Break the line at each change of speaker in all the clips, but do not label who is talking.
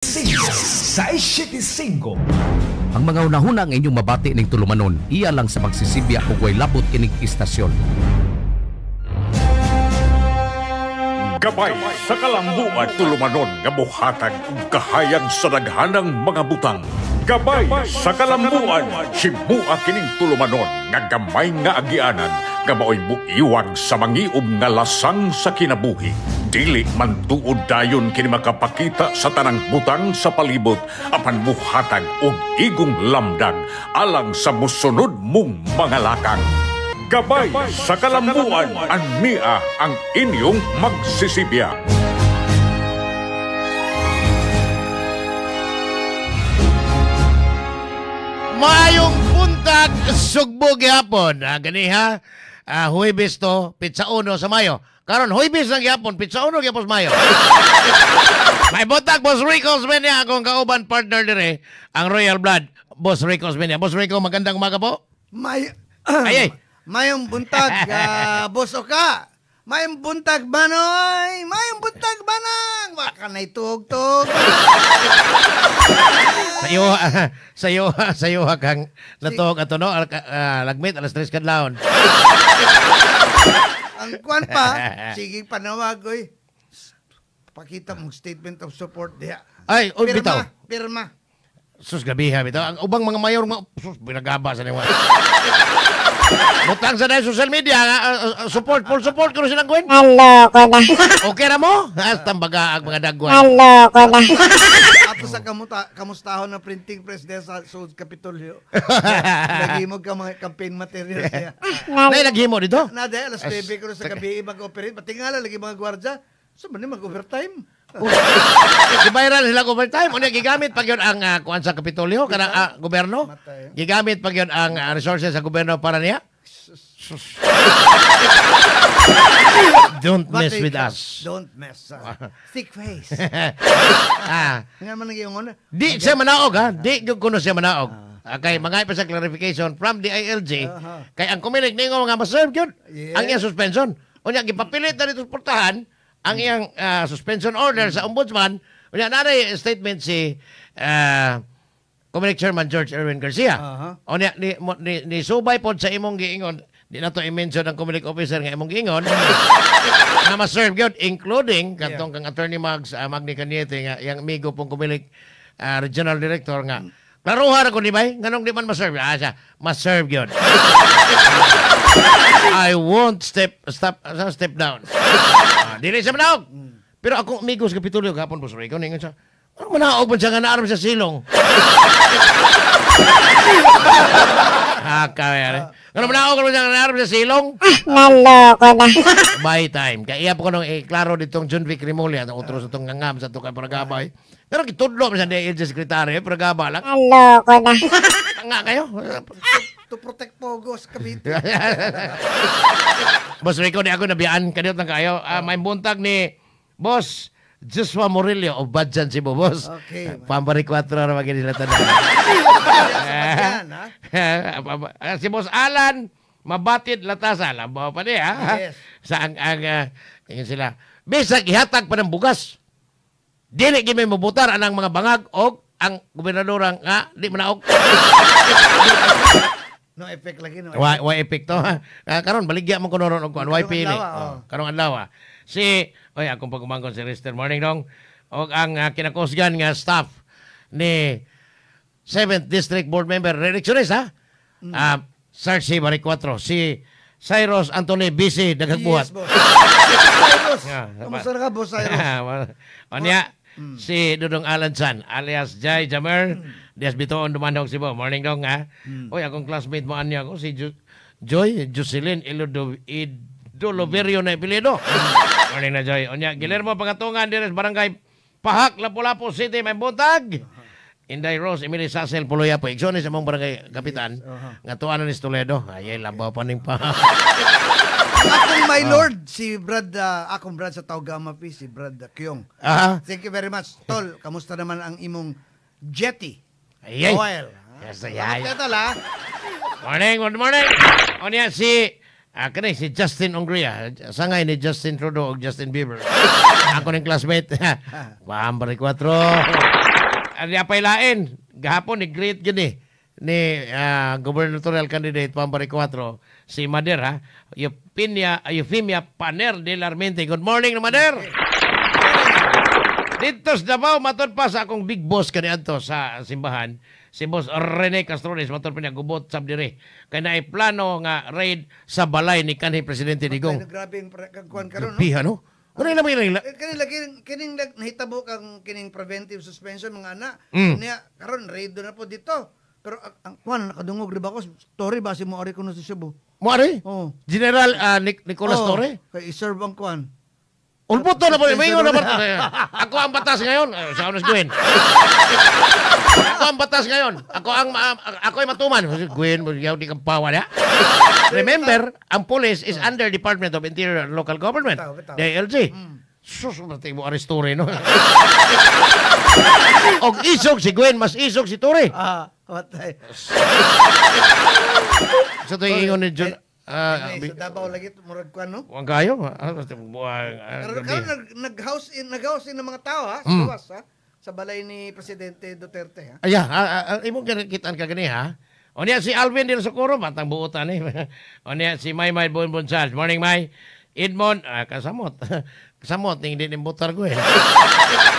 6:75.
Ang mga unahuna ang inyong mabati ning tulumanon, iya lang sa magsisibya ug way labot kining istasyon.
Gabay sa kalambuan tulumanon nga buhatag ug kahayag sa daghanang mga butang. Gabay sa kalambuan himua kining tulumanon nga gamay nga agianan nga maoy muiwag sa mangiub nga lasang sa kinabuhi. Dili man tuod dayon kini makapakita sa tanang butang sa palibot apan buhatag og igong lamdag alang sa musunod mong mga lakang. Gabay sa kalambuan, ania ang inyong magsisibya.
Maayong buntag, sugbo gihapon. Gani ha, Huwebes to, pizza 1 sa Mayo. Karon Huwebes na gihapon, pizza 1 gihapon sa Mayo. May buntag, Boss Rico Osmeña, akong kauban partner dire, ang Royal Blood, Boss Rico Osmeña. Boss Rico, magandang umaga po. Ay.
Mayong buntag, Boss Oka. Mayong buntag, Banoy. Mayong buntag, Banang. Waka na itug-tug.
Sayo kang natog ato no, lagmit alas 3 kadlawon.
Ang kwan pa, sige panawag, oy. Pakita mong statement of support diha.
Ay, bitaw.
Pirma.
Sus gabiha bitaw. Ang ubang mga mayor, sus binagaba sa niwa. Butang sa na social media, full support ko silang gawin.
Hello ko na.
Okay na mo? Tambaga ang mga dagwan.
Hello ko na.
Ato sa kamustahon na printing press diha sa South Capitolio. Naghimog ka mga campaign materials niya.
Nay naghimo dito?
Na dahil alas 9 ko sa gabi mag-operate. Patingala lagi mga gwardya. So man mag-overtime.
Gibayran sila overtime. Unya gigamit pag yun ang kuan sa Kapitolyo kanang gobyerno. Gigamit pag yun ang resources sa gobyerno para niya. Don't mess with us.
Don't mess. Thick face. Nga man naging
Di siya manaog ha. Di kuno siya manaog. Kay mga pa sa clarification from the ILG. Kay ang kumilig ningo mga maserve yun. Ang iyang suspension. Unya gipapilit na dito suportahan ang iyang suspension order sa ombudsman. Unya naray statement si Comelec Chairman George Erwin Garcia. Unya ni subay pod sa imong giingon, di na to i-mention ang Comelec officer nga imong giingon na ma-serve gyud including katong kang Attorney Magni Cañete nga yang amigo pong Comelec Regional Director nga klaruha ra ko ni bay nganong di man ma-serve siya ma-serve gyud. I won't step down. Dili siya manaog. Pero ako amigo sa Kapitolyo kapon Boss Rico ningon siya. Ano manaog man siya nga naaram sa silong? Kaya ano manaog man siya nga naaram sa silong?
Naloko na.
By time. Kaya iya po ko nung klaro ditong John Vic Rimulya ang utros itong ngangam sa tukay Paragabay. Pero kitudlo man siya DLG Secretary Paragaba lang.
Naloko na.
Nga kayo.
To protect Pogos, Cavite.
Boss Rico, di ako nabiyaan. Kaniyot lang kayo. May buntag ni Boss Joshua Murillo of Badjan Cebu, Boss.
Okay.
Pambari 4 na magiging nila tanan. Si Boss Alan, mabatid latasa. Lambaw pa niya.
Yes.
Sa tingin sila. Bisag ihatag pa ng bugas. Dili gimi mabutar anang mga bangag o ang gobernadorang nga di manaog.
No effect lagi no.
Why effect to? Karon baligya mo kuno ron og YP ni. Karong adlaw. Akong pagumangkon si Rister Morning dong. Og ang kinakusgan nga staff ni 7th District Board Member Reelectionist Sarsi Bari 4 si Cyrus Anthony BC dagagbuhat.
Yes, boss. Cyrus. Kamusta na ka, Boss Cyrus?
Onya si Dudong Alansan alias Jai Jamer Dias Bitoon Dumandong Cebu. Morning dong ha. Oy, akong classmate mo anya ko si Joy Jocelyn Idoloverio na apelyido. Morning na Joy. Onya Guillermo Pangatungan dires Barangay Pahak Lapu-Lapu City may buntag. Inday Rose Emily Sasel Puloya po. Igsones sa mong barangay kapitan. Nga tuwanan ni Toledo. Ay, labaw pa ning pa.
Akong my lord, si Brad, akong Brad sa Taugama P, si Brad Kyong. Thank you very much. Tol, kamusta naman ang imong jetty?
Ay.
Oil.
Yes, ay.
Morning.
Good morning. O niya si Justin Ongria. Sangay ni Justin Trudeau o Justin Bieber. Ako ng classmate. Pambari 4. apay lain. Gahapon, ni-greet gini ni gubernatorial candidate Pambari 4, si Mader, ha? Eufemia Paner de Larmente. Good morning, Mader! Dito sa Davao, matod pa sa akong big boss kaniadto sa simbahan. Si Boss Rene Castrones, matod pa niya gubot sab dire. Kaya na plano nga raid sa balay ni kanhi Presidente Digong.
Grabe yung kagkuhan karon, no?
Piha, no? Ano yung lamang
Kining nahitabo kang kining preventive suspension mga anak.
Mm.
Niya karon raid na po dito. Pero ang kuan nakadungog ri ba ko story ba si Moari kuno sa Cebu.
Moari?
Oh.
General Nicolas Torre?
Kay iserve ang kuan.
Ulputo na po. Mayon na ba? Ako ang batas ngayon. Sa Unos Gwen. Ako ang batas ngayon. Ako ay matuman. Gwen, yaw di kang pawa na. Remember, ang police is under Department of Interior and Local Government.
Bitaw.
DLG. Sus, matay mo arestore, no? Og isog si Gwen, mas isog si Torre.
Watay.
Sa ito yung ingon ni John.
Sa Davao lagi murag kuan, no?
Huwag kayo.
Karon nag-house in ng mga tao, ha? Sa gawas, ha? Sa balay ni Presidente Duterte, ha?
Aya, imong kitaan ka gani, ha? O niya si Alvin din sa kuro, matang buutan, eh. O niya si Maymay Bonbon Charles. Morning, May. Edmond, kasamot. Kasamot, hindi nimbutar ko, eh.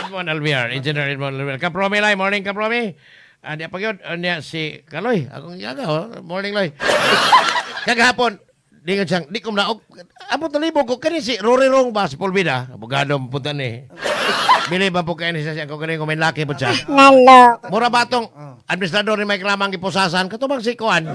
Edmond Alviar, Engineer Edmond Alviar. Kapromi, Lai. Morning, Kapromi. Niya pag yun, niya si Kaloy. Akong yaga, oh. Morning, Loy. Kagahapon, di ko manaog. Abot na libo ko, kani si Rory Rong ba, si Pulbida. Abogado, punta ni. Bili ba po kayo ni siya, kung kani ko may laki po siya.
Nalo.
Mura ba itong administrador ni Mike Lamang ipusasan? Katubang si Kuan.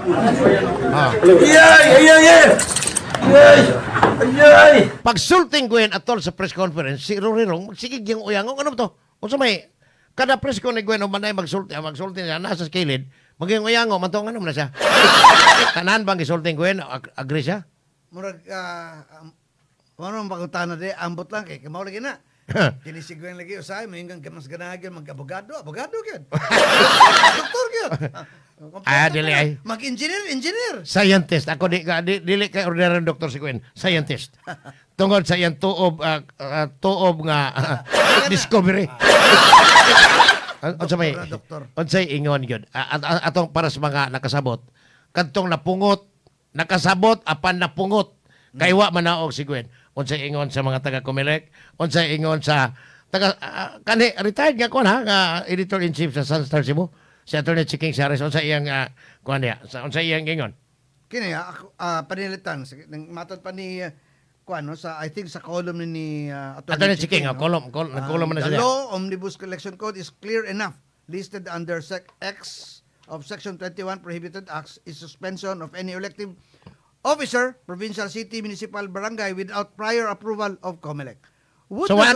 Pagsulting ko yun atol sa press conference, si Rory Rong, sige yung uyangong, ano ba to? Kung sa may, kada press ko ni Gwen, umanay magsulting niya, nasa skilid, maging uyango, matong ano na siya. Tanan bang isulting Gwen, agree siya?
Murag ano ang pagkutana de ambot lang kay kamaw lagi na. Kinisigwan lagi usay mayingang mas ganagin mag-abogado gyud. Doktor gyud.
Dili ay.
Mag-engineer.
Scientist. Ako dili kay ordinary doktor si Gwen. Scientist. Tungod sa iyang tuob nga discovery. Unsay ingon gyud. Atong para sa mga nakasabot. Kadtong nakasabot apan napungot. Kay wa manaog si Gwen. Unsay ingon sa mga taga Comelec, unsay ingon sa taga kani retired nga kon ha nga editor-in-chief sa Sunstar Cebu. Si Attorney Chiking Sares unsay iyang kon niya, unsay iyang ingon.
Kini panilitan matod pa ni kuano sa I think sa column ni
Attorney Chiking, column man na
the
siya.
law Omnibus Collection Code is clear enough. Listed under X of Section 21 prohibited acts is suspension of any elective officer, provincial, city, municipal, barangay without prior approval of COMELEC.
So wa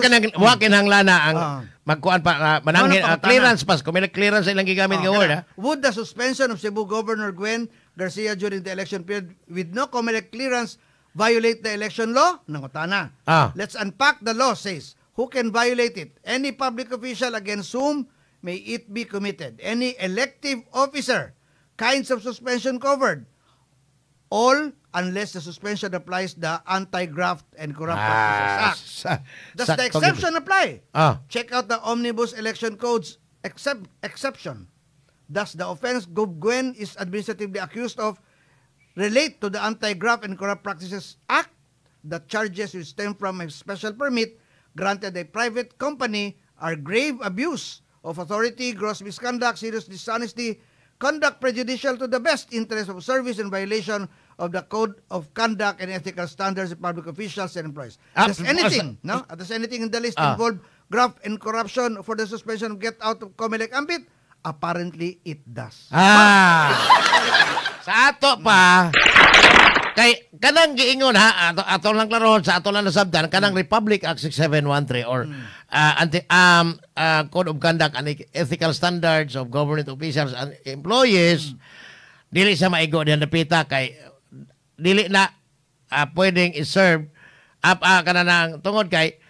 kinahanglan na ang magkuan pa manangin clearance pas COMELEC clearance ilang gigamit nga word ha.
Would the suspension of Cebu Governor Gwen Garcia during the election period with no COMELEC clearance violate the election law? Nangutana. Let's unpack the law says. Who can violate it? Any public official against whom may it be committed. Any elective officer. Kinds of suspension covered. All unless the suspension applies the Anti-Graft and Corrupt Practices Act. Does the exception apply? Check out the Omnibus Election Code's exception. Thus, the offense Gwen is administratively accused of relate to the Anti-Graft and Corrupt Practices Act. The charges which stem from a special permit granted a private company are grave abuse of authority, gross misconduct, serious dishonesty, conduct prejudicial to the best interest of service and violation of the Code of Conduct and Ethical Standards of Public Officials and Employees. Does anything in the list involve graft and corruption for the suspension of get out of COMELEC ambit? Apparently, it does.
Sa ato pa, kay kanang giingon ha, ato lang klaron sa ato lang nasabdan, kanang Republic Act 6713 or Code of Conduct and Ethical Standards of Government Officials and Employees, dili sa maigo diyan napita kay dili na pwedeng i-serve kanang tungod kay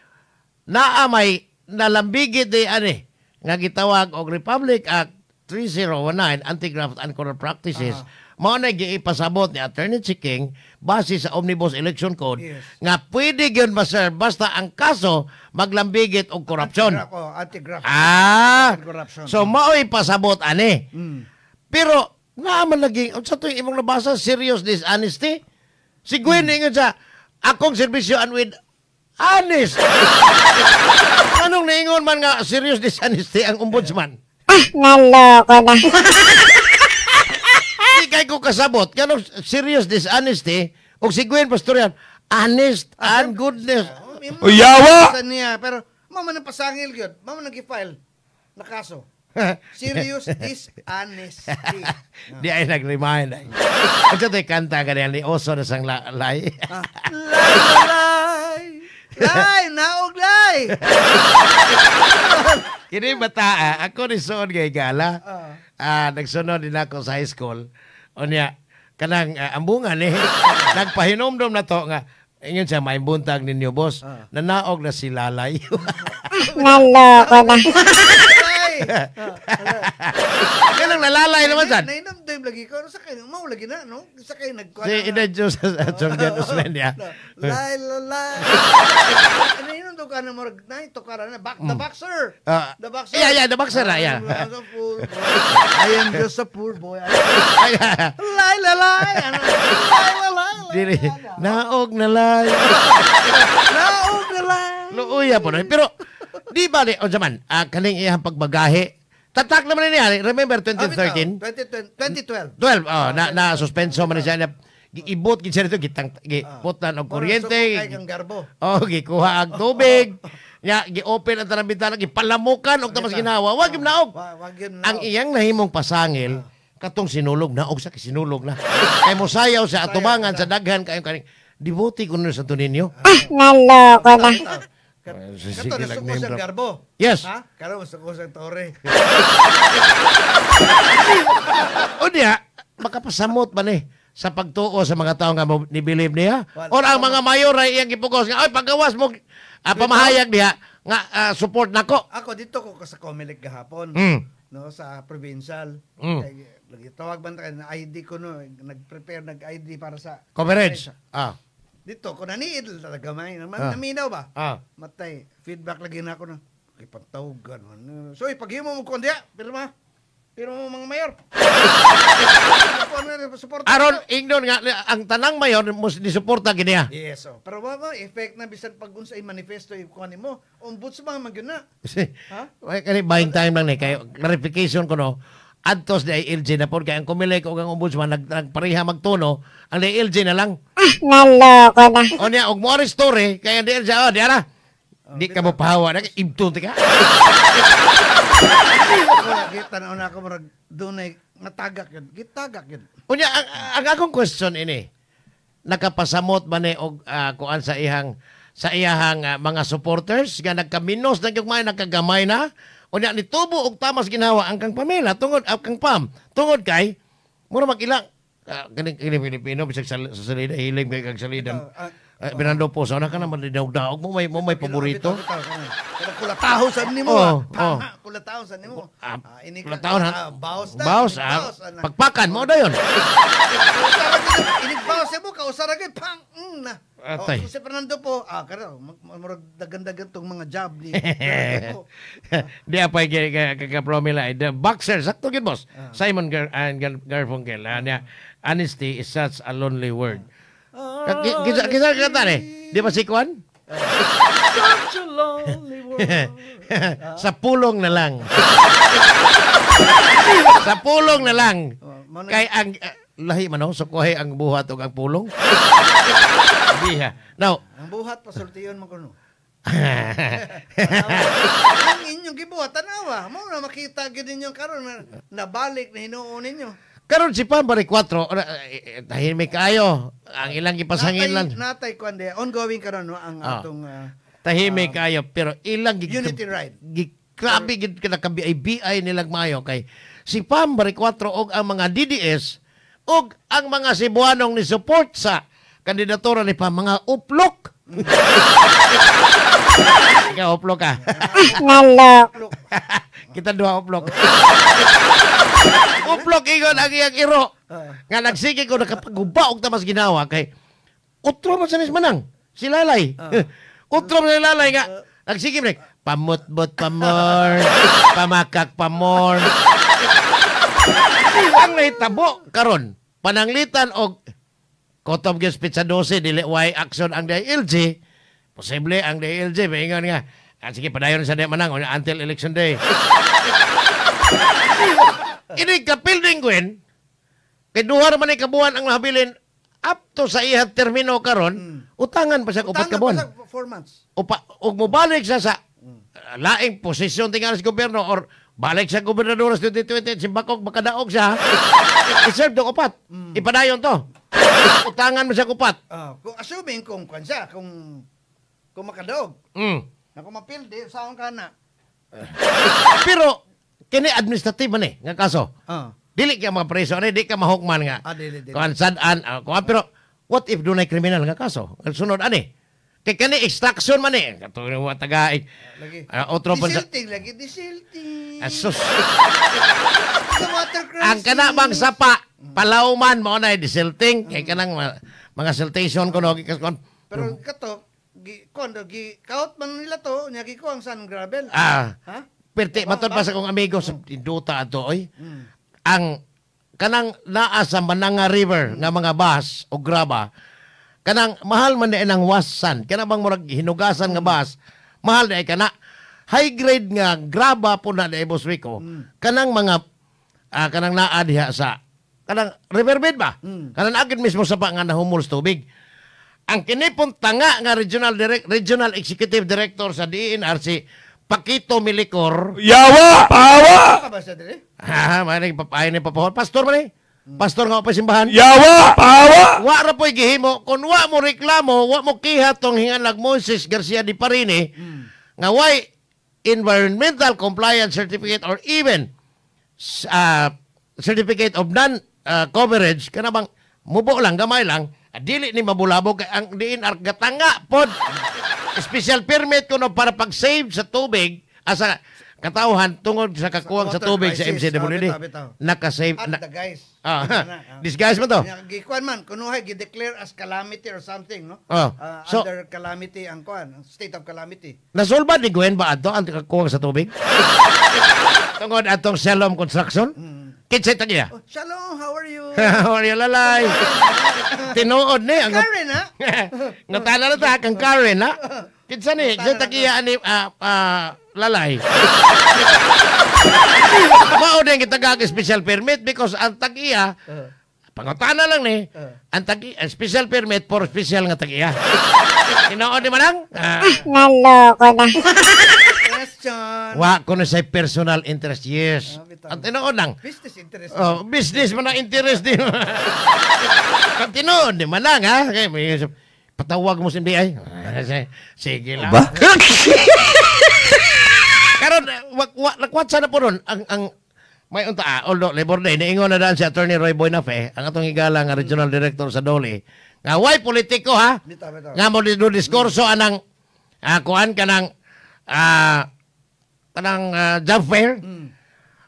naa may nalambigit di ani nga gitawag og Republic Act 3019 Anti-Graft and Corrupt Practices mao na giipasabot ni Attorney Chiking base sa Omnibus Election Code
Yes.
nga pwede gyud ma-sir basta ang kaso maglambigit og korupsyon.
Anti-graft. Anti-corruption.
So mao'y pasabot ani.
Mm.
Pero naaman lagi sa tuwing imong nabasa serious dishonesty. Si Gwen ingon sa akong serbisyo and with honest. Anong naingon man nga serious dishonesty ang ombudsman?
Naloko na.
Di kay ko kasabot. Kanong serious dishonesty o si Gwen Pastorian, honest and goodness.
Uyawa!
Sa niya, pero mama nang pasangil yun. Mama nang i-file na kaso. Serious dishonesty.
Di ay nag-remind. At ito kanta ka ni Oso na sang lay.
Lay! Lay! Naog lay!
Kini bata, ako ni Soon kay Gala. Nagsunod din ako sa high school. O niya, kanang ambungan eh. Nagpahinomdom na to nga. Ingon siya, may buntag ninyo, boss. Nanaog na si Lalay.
Naloko na.
Lay!
Ganang nalalay naman san.
Nainamdam lagi ko. Sa kayo, mau lagi na, no? Sa kayo nagkuha
Si Ina Diyos sa Jordan Usman niya.
Lay, lay. Nainamdam ka na morag na ito ka na. The boxer. The boxer.
Yeah, the boxer na, yeah.
I am just a poor boy. Lay, lay, lay. Lay, lay,
Dili, naog na lay.
Naog na lay.
Luuya po na. Pero, di ba, o zaman, kaning iyang pagbagahe, tatak naman niya, remember 2013?
2012.
12, na suspenso man siya na ibot gid siya nito giputan og kuryente.
Kay kang garbo.
Gikuha ang tubig. Nya gi-open ang tanang bintana, gipalamukan og tamas ginawa. Wag gyud naog.
Wag yun na.
Ang iyang nahimong pasangil katong sinulog na og sa sinulog na. Kay mosayaw sa atubangan sa daghan kayo kaning dibuti kuno sa tuninyo.
Naloko na.
Kato, gusto ko siyang garbo.
Yes.
Ha? Karo, gusto ko siyang tore.
O niya, makapasamot ba ni sa pagtuo sa mga tao nga ni-believe niya? Or ang mga mayor ay iyang gipugos nga, ay paggawas mo, pamahayag niya, nga support nako.
Ako, dito ko sa Comelec gahapon. No, sa provincial. Lagi tawag man tayo na ID ko no, nag-prepare nag-ID para sa
Coverage.
Dito ko naniid talaga may naminaw ba? Matay feedback lagi na ako no. Kay pantawgan man. So ipaghimo mo kon diya, pirma. Pirma mo mga mayor.
Aron ignon nga ang tanang mayor mo disuporta gid niya.
Yes, oh. Pero ba effect na bisan pag unsay manifesto kuan nimo, ombudsman man gyud na.
Ha? Kani buying time lang ni kay clarification ko no. Adtos di LG na po kay ang Comelec o ang ombudsman nagpareha magtuno ang LG na lang.
Naloko na.
O niya og mo story kay ang LG di ara. Di ka mo pahawa na ibton ka.
Kita na ako marag dunay natagak yun. Gitagak yun.
Unya ang akong question ini. Nakapasamot ba ni og kuan sa iyang mga supporters nga nagkaminos na gyud may nakagamay na. Unya ni tubo og tamas ginawa ang kang Pamela tungod ang kang Pam. Tungod kay mura mag-ilang kini Pilipino bisag sa salida hiling kay kag salida. Binando po sa ka naman daog mo may paborito.
Kulataho sa nimo. Kulataho sa nimo.
Kulataho ha.
Baos.
Pagpakan mo dayon.
Inig baos mo kausara gid pang na.
Atay.
Si Fernando po, karo murag dagan-dagan tong mga job ni.
Di apay kaka-promila the boxer sakto gid boss. Simon Garfunkel niya honesty is such a lonely word. Kita kata ni, di ba si Kwan?
Such a lonely world.
Sa pulong na lang. Sa pulong na lang. Kay ang lahi man so kuhay ang buhat ug ang pulong. Diha. Now,
ang buhat pasultiyon man kuno. Ang inyong gibuhat tanawa, mo na makita gid ninyo karon na nabalik na hinuon ninyo.
Karon si Pam bari 4 tahimik kayo ang ilang gipasangin lang.
Natay kuande ongoing karon no ang atong
tahimik kayo pero ilang
unity ride.
Grabe gid kana ka BI nilang mayo kay si Pam bari 4 og ang mga DDS og ang mga Cebuanong ni support sa kandidatura ni Pam mga uplok. Ikaw uplok ka.
Naloko.
Kita dua uplok. Uplok ingon ang iyang iro. Nga nagsige ko nakapagubaog ta mas ginawa kay utro man sa manang. Si Lalay. Utro man si Lalay nga nagsige man pamutbot pa more, pamakak pa more. Ang nahitabo karon pananglitan og Kotom gyud pizza 12 dili way action ang DILG. Posible ang DILG maingon nga sige padayon sa manang until election day. Ini kapilding Gwen, kay duha man ay kabuan ang nahabilin up to sa iyang termino karon, utangan pa siya upat ka buwan.
4 months.
Ug mobalik siya sa laing posisyon tingali sa gobyerno or balik sa gobernador sa 2020 simbakog makadaog siya. I-serve do upat. Ipadayon to. Utangan mo siya upat.
Kung assuming kung kwan siya, kung makadaog. Na kung mapildi, saan ka na?
Pero kini administrative man nga kaso. Dili ka mga preso, di ka mahukman nga.
Dili.
Kuan sadaan, pero what if dunay kriminal nga kaso? Sunod ani. Kay kani extraction man katong mga taga
lagi.
Otro pa sa
Disilting.
Asus.
Sa water crisis.
Ang kana bang sapa, palauman mo na disilting kay kanang mga siltation ko no kon.
Pero kato kaut man nila to, nya gikuang san gravel.
Ha? Perti
Diba?
matod pa sa kong amigo sa Induta ato oy. Ang kanang naa sa Mananga River nga mga bus o graba kanang mahal man na ng wasan kanang bang murag hinugasan nga bus mahal na kana high grade nga graba po na dai Boss Rico kanang mga kanang naa diha sa kanang riverbed ba kanang agad mismo sa pa nga nahumol sa tubig ang kinipon tanga nga regional executive director sa DNRC Paquito Milicor.
Yawa! Pawa!
Ka ba sa dire?
Maring papayin ni papahol. Pastor man Pastor nga pa simbahan.
Yawa! Pawa!
Wa ra po'y gihimo. Kung wa mo reklamo, wa mo kiha tong hinganlag Moises Garcia di Parini, nga way environmental compliance certificate or even certificate of non-coverage, kanabang mubo lang, gamay lang, dili ni mabulabog ang DNR gatanga pod. Special permit kuno para pag-save sa tubig asa katawhan tungod sa kakuwang sa tubig sa MCWD. Naka-save
At the guys.
Disguise mo to.
Gikuan man kunuhay gi-declare as calamity or something, no?
So,
Under calamity ang kuan, state of calamity.
nasolba ni Gwen ba ato ang kakuwang sa tubig? Tungod atong Shalom Construction? Kinsay tagiya?
Oh, Shalom, how are you?
How are you, lalay? Tinuod ni.
Karen, ha?
Ngatana na ta, kang Karen, ha? Kinsa ni, sa tagiya ni lalay. Mao din kitagag special permit because ang tagiya, pangutana lang ni, ang special permit for special nga tagiya. Tinuod ni manang?
Naloko na.
Question.
Wa ko na say personal interest, yes. Ang tinuod lang.
Business interest.
Oh, business man ang interest din. Katinood, di man lang, ha? Okay, may patawag mo si MBI. Sige lang.
Ba?
Karon, nakwat sana po ron, ang may unta, although Labor Day, naingon na daan si Attorney Roy Boynafe, ang atong higala nga Regional Director sa Dole, nga way politiko, ha?
Bitaw.
Nga mo do diskurso anang, kuhan ka ng, job fair.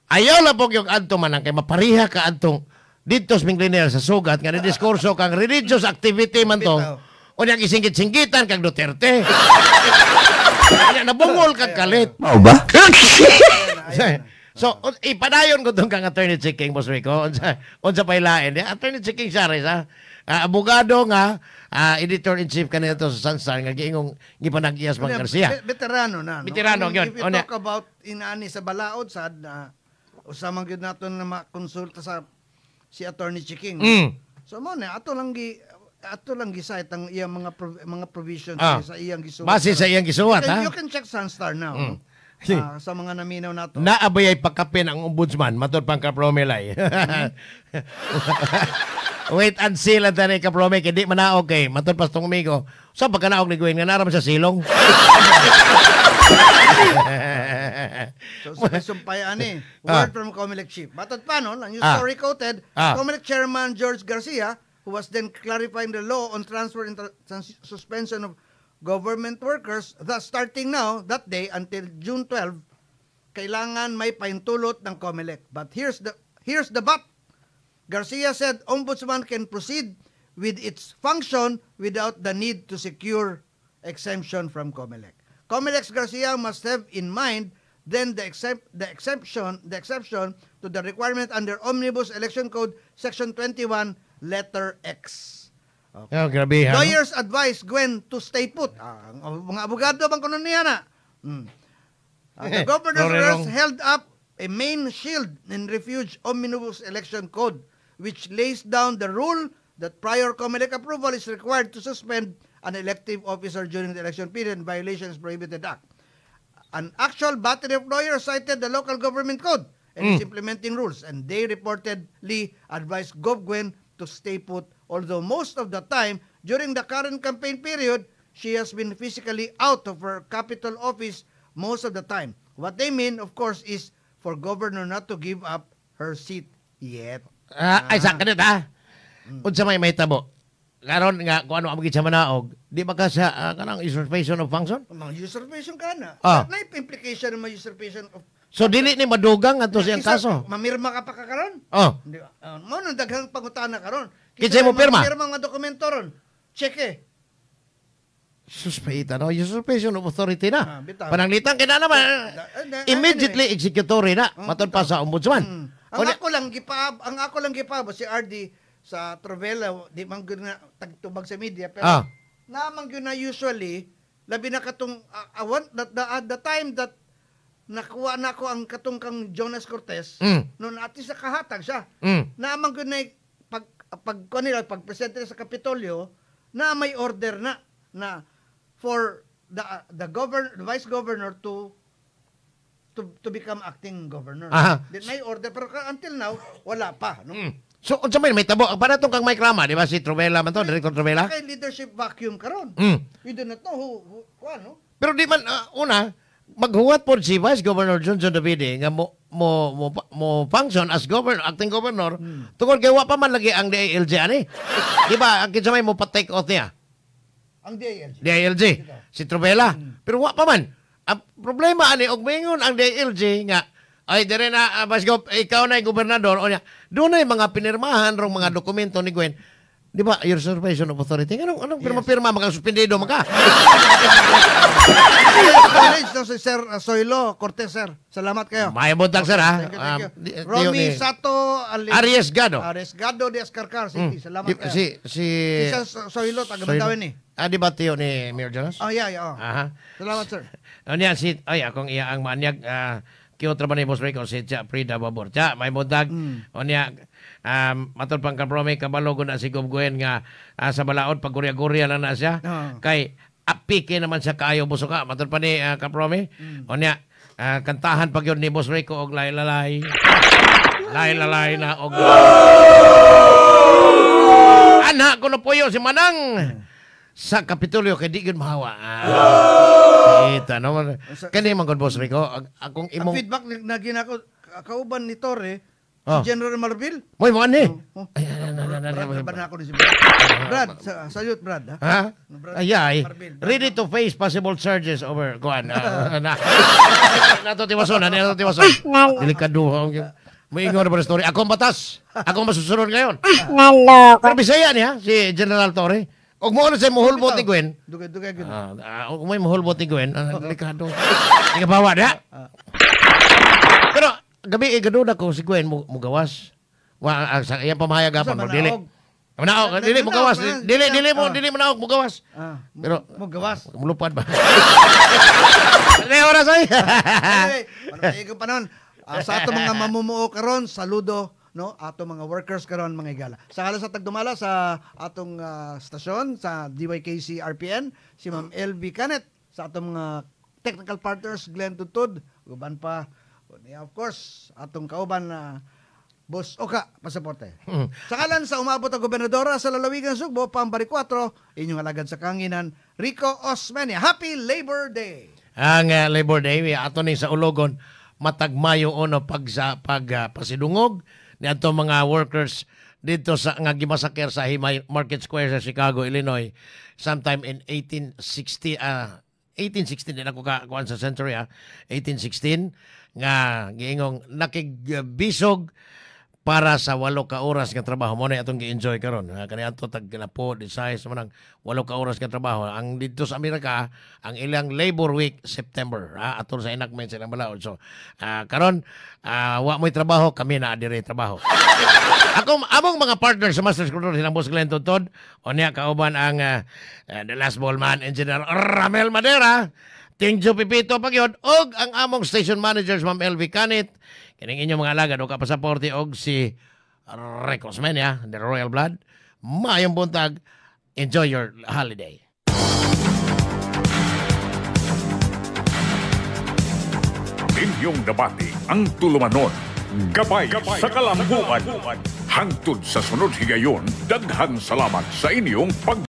Ayaw lang po yung adto man kay mapariha ka adtong dito sa Mingliner sa sugat nga diskurso kang religious activity man to. O niyang isingit-singgitan kang Duterte. Kanya nabungol kang kalit.
Mau ba?
So, ipadayon ko itong kang Attorney Chicking, Boss Rico. Unsa pailain. Attorney Chicking Saris, ha? Abogado nga, editor-in-chief ka nito sa Sunstar, nga giingong gipanag-iyas Mang Garcia.
Veterano na. No?
Veterano, yun.
If you talk about inaani sa balaod, sad, usamang yun natin na makonsulta sa si Attorney Chicking. So mo na ato lang gisayt ang iyang mga provisions sa iyang gisuwat.
Base sa iyang gisuwat, ha?
You can check Sunstar now. No? Sa mga naminaw nato.
Naabayay pagkapin ang ombudsman, matod pang kapromelay. Wait and see lang tani kaprome, hindi man na okay. Matod pas tong amigo, sa pagkanaog ni Gwen, nga naram sa silong.
So, sumpay ani. Word from Comelec Chief. Matod pa, no? Lang yung story quoted, Comelec Chairman George Garcia, who was then clarifying the law on transfer and suspension of government workers, thus starting now, that day, until June 12, kailangan may paintulot ng Comelec. But here's here's the but. Garcia said Ombudsman can proceed with its function without the need to secure exemption from COMELEC. COMELEC's Garcia must have in mind then the exception to the requirement under Omnibus Election Code Section 21, letter X.
Okay. Oh, grabe.
Lawyers advise Gwen to stay put. Mga abogado bang kuno niya na? The governor's arrest held up a main shield in refuge Omnibus Election Code, which lays down the rule that prior COMELEC approval is required to suspend an elective officer during the election period in violations prohibited act. An actual battery of lawyers cited the local government code and its implementing rules, and they reportedly advised Gov. Gwen to stay put, although most of the time during the current campaign period, she has been physically out of her capital office most of the time. What they mean, of course, is for governor not to give up her seat yet.
Ay, sa kanit ha? Unsa may mahitabo? Karon nga, kung ano ang sa manaog, di ba ka sa kanang usurpation of function?
Mga usurpation ka na.
Ah.
Na implication ng mga usurpation of...
So, dili ni madugang ato siyang kaso?
Mamirma ka pa ka karon?
Oh.
Mo nang daghang pangutana karon.
Kinsa mo pirma?
Mamirma nga dokumento ron. Cheque.
Suspeita, no? Usurpation of authority na.
Bitaw.
Pananglitan, kina naman. Immediately executory na. Matod pa sa ombudsman.
Ang ako lang gipab si RD sa Trovela, di man gyud na tagtubag sa media, pero naman gyud na usually labi na katong at the time that nakuha na ko ang katong kang Jonas Cortez noon at sa kahatag siya. Naman gyud na pag presente sa Kapitolyo na may order na for the vice governor to become acting governor. May order pero until now wala pa, no?
So, unsa may tabo? Para itong kang Mike Rama, di ba? Si Trovela man to, Director Trovela?
Kay leadership vacuum karon. We do not know who ano.
Pero di man, una, maghuwat po si Vice Governor Johnson Davide nga mo function as governor, acting governor, tungkol kay wa pa man lagi ang DILG ani. Di ba? Ang kinsa may mo pa-take oath niya?
Ang DILG.
DILG. Si Trovela. Pero wa pa man. Ang problema ani, og mingon ang DILG nga, ay, dire na, ikaw na yung gobernador, o niya, doon na yung mga pinirmahan, rong mga dokumento ni Gwen. Di ba, usurpation of authority? Anong pirma-pirma, magkasuspindido maka?
Si Sir Soylo Cortez, sir. Salamat kayo.
May buntag, sir, ha?
Thank you. Romy Sato
Arriesgado.
Arriesgado de Escarcar City. Salamat kayo.
Si
Sir Soylo, taga-Bantawin eh.
Di ba tiyo ni Mayor Jonas?
Oh, yeah.
Aha.
Salamat, sir.
Ano yan, akong iya ang manyag, kiyot raman ni Boss Rico, si Tia Frida Babor. Tia, may buntag. O niya, matod pang kaprome, kabalogo na si Gov. Gwen nga sa balaod, pag gurya-gurya na siya. Kay, apike naman siya kaayo buso ka. Matod pa ni kaprome. O niya, kantahan pag yun ni Boss Rico, og lay-lalay. Lay-lalay na, og... Anak ko na po yun, si Manang. Sa Kapitolyo, kay di yun mahawa. Ita, no? Kani man, Boss Rico, akong imong...
Ang feedback na ginako, kauban ni Torre, si General Marbil.
Moy mo ani.
Brad na ako ni si Brad. Salute, Brad.
Ha? Ay. Ready to face possible charges over kuan. Nato tiwason, nato tiwason. Delikado. Moingon ba story? Ako ang batas. Ako ang masusunod ngayon.
Naloko.
Pero Bisaya niya, si General Torre. Og mo na sa muhulbot ni Gwen.
Dugay gud.
Og may muhulbot ni Gwen, delikado. Ika bawa na. Pero gabi gaduda ko si Gwen mo gawas. Wa sa iya pamahayag gapon mo dili. Manaog, dili mo gawas. Dili mo naog mo gawas. Pero
mo gawas.
Mulupad ba? May oras ay.
Anyway, ko pa noon. Sa ato mga mamumuo karon, saludo no ato mga workers karon mga igala. Sa kala sa tagdumala sa atong stasyon sa DYKC RPN, si Ma'am LV Canet, sa atong mga technical partners Glenn Tutod, uban pa of course atong kauban na Boss Oka Pasaporte. Sa kalan sa umabot ang gobernadora sa lalawigan Sugbo, Pambari 4, inyong alagad sa kanginan, Rico Osmeña. Happy Labor Day!
Ang Labor Day, ato ni sa Ulogon, matagmayo ono pasidungog ni ato mga workers dito sa nga gimasaker sa Himay Market Square sa Chicago, Illinois, sometime in 1816 din ako kuan sa century 1816 nga giingong nakigbisog para sa 8 ka oras nga trabaho. Mo na atong gi-enjoy karon. Kaniadto tag kinapo desire sa manang 8 ka oras nga trabaho. Ang dito sa Amerika, ang ilang Labor Week September, aton sa enactment sa ilang balaod. So, karon wa mo'y trabaho, kami na adire trabaho. Among mga partners sa Masters Culture silang Boss Glenn Tontod, o niya kauban ang the last ball man, Engineer Ramel Madera, Ting Jo Pipito Pagyod, og ang among station managers, Ma'am LV Canit, kining inyong mga alagad o kapasaporte, og si Recos Menia, the Royal Blood. Mayong buntag, enjoy your holiday.
Inyong nabati ang tulumanon. Gabay sa kalambuan. Hangtod sa sunod higayon, daghang salamat sa inyong